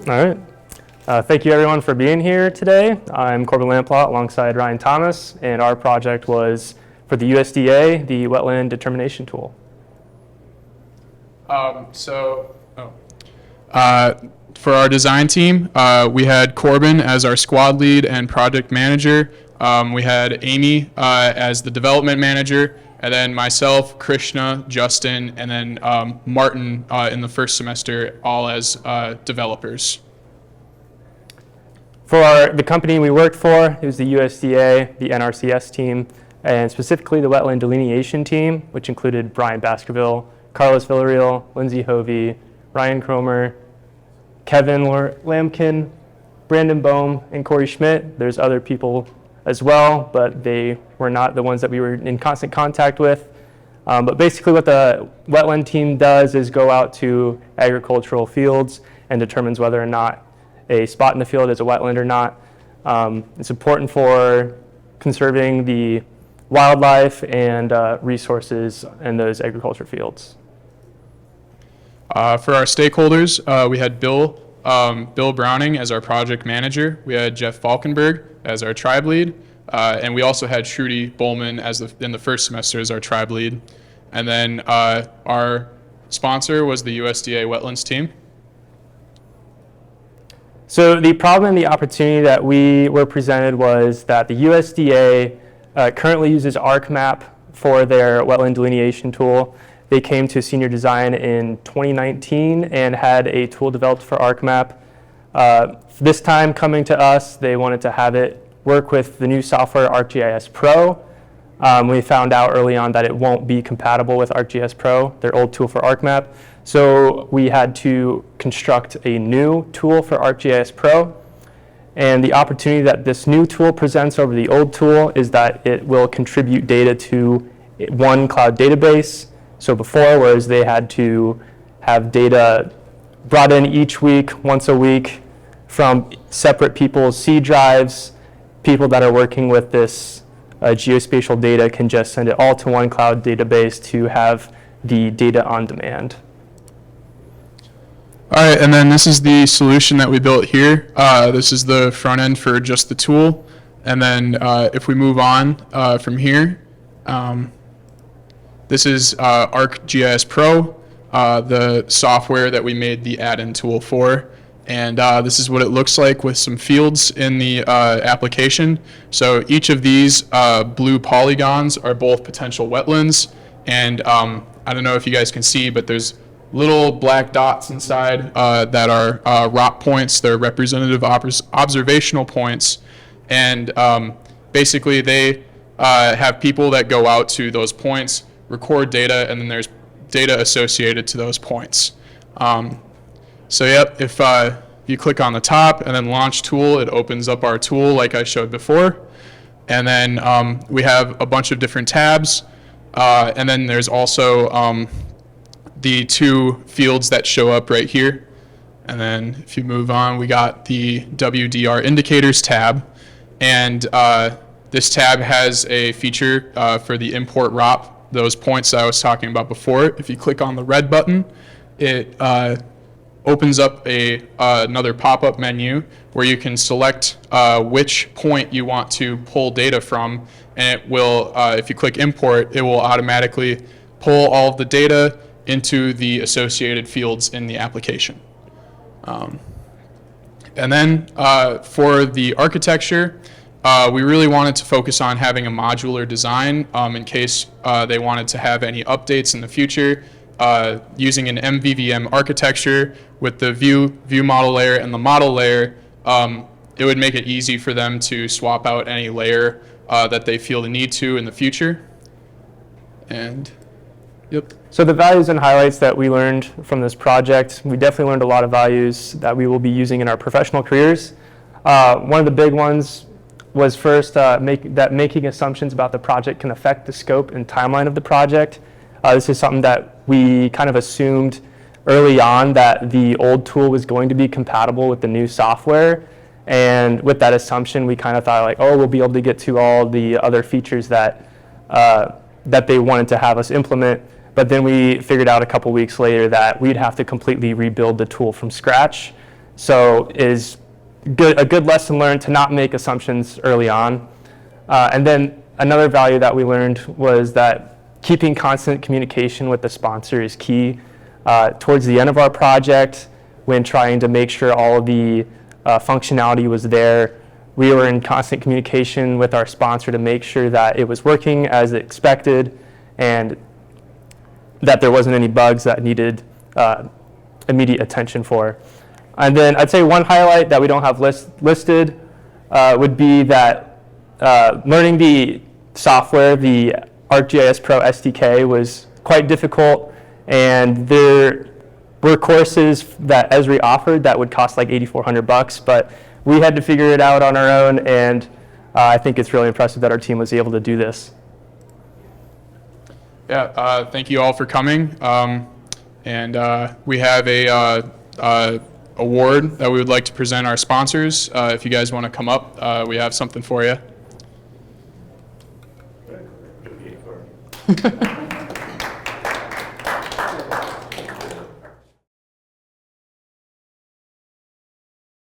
All right. Thank you everyone for being here today. I'm Corbin Lamplot alongside Ryan Thomas, and our project was for the USDA, the Wetland Determination Tool. For our design team, we had Corbin as our squad lead and project manager. We had Amy as the development manager, and then myself, Krishna, Justin, and then Martin in the first semester, all as developers. For the company we worked for, it was the USDA, the NRCS team, and specifically the Wetland Delineation team, which included Brian Baskerville, Carlos Villarreal, Lindsay Hovey, Ryan Cromer, Kevin Lamkin, Brandon Bohm, and Corey Schmidt. There's other people as well, but they were not the ones that we were in constant contact with. But basically what the wetland team does is go out to agricultural fields and determines whether or not a spot in the field is a wetland or not. It's important for conserving the wildlife and resources in those agriculture fields. For our stakeholders, we had Bill Browning as our project manager. We had Jeff Falkenberg as our tribe lead, and we also had Shruti Bowman in the first semester as our tribe lead. And then our sponsor was the USDA Wetlands team. So the problem and the opportunity that we were presented was that the USDA currently uses ArcMap for their wetland delineation tool. They came to senior design in 2019 and had a tool developed for ArcMap. This time coming to us, they wanted to have it work with the new software ArcGIS Pro. We found out early on that it won't be compatible with ArcGIS Pro, their old tool for ArcMap. So we had to construct a new tool for ArcGIS Pro. And the opportunity that this new tool presents over the old tool is that it will contribute data to one cloud database. So before, whereas they had to have data brought in each week, once a week, from separate people's C drives, people that are working with this geospatial data can just send it all to one cloud database to have the data on demand. All right, and then this is the solution that we built here. This is the front end for just the tool. And then if we move on from here, this is ArcGIS Pro, the software that we made the add-in tool for. And this is what it looks like with some fields in the application. So each of these blue polygons are both potential wetlands. And I don't know if you guys can see, but there's little black dots inside that are rock points. They're representative observational points. And basically they have people that go out to those points, record data, and then there's data associated to those points. So yep, if you click on the top and then launch tool, it opens up our tool like I showed before. And then we have a bunch of different tabs. And then there's also the two fields that show up right here. And then if you move on, we got the WDR indicators tab. And this tab has a feature for the import ROP, those points that I was talking about before. If you click on the red button, it opens up another pop-up menu where you can select which point you want to pull data from, and it will, if you click import, it will automatically pull all of the data into the associated fields in the application. And then for the architecture, we really wanted to focus on having a modular design in case they wanted to have any updates in the future. Using an MVVM architecture with the view model layer and the model layer, it would make it easy for them to swap out any layer that they feel the need to in the future. And yep. So the values and highlights that we learned from this project, we definitely learned a lot of values that we will be using in our professional careers. One of the big ones was first making assumptions about the project can affect the scope and timeline of the project. This is something that we kind of assumed early on, that the old tool was going to be compatible with the new software. And with that assumption, we kind of thought like, oh, we'll be able to get to all the other features that they wanted to have us implement. But then we figured out a couple weeks later that we'd have to completely rebuild the tool from scratch So is a good lesson learned to not make assumptions early on. And then another value that we learned was that keeping constant communication with the sponsor is key. Towards the end of our project, when trying to make sure all of the functionality was there, we were in constant communication with our sponsor to make sure that it was working as expected and that there wasn't any bugs that needed immediate attention for. And then I'd say one highlight that we don't have listed would be that learning the software, the ArcGIS Pro SDK, was quite difficult, and there were courses that Esri offered that would cost like $8,400, but we had to figure it out on our own, and I think it's really impressive that our team was able to do this. Yeah, thank you all for coming. And we have a award that we would like to present our sponsors. If you guys want to come up, we have something for you.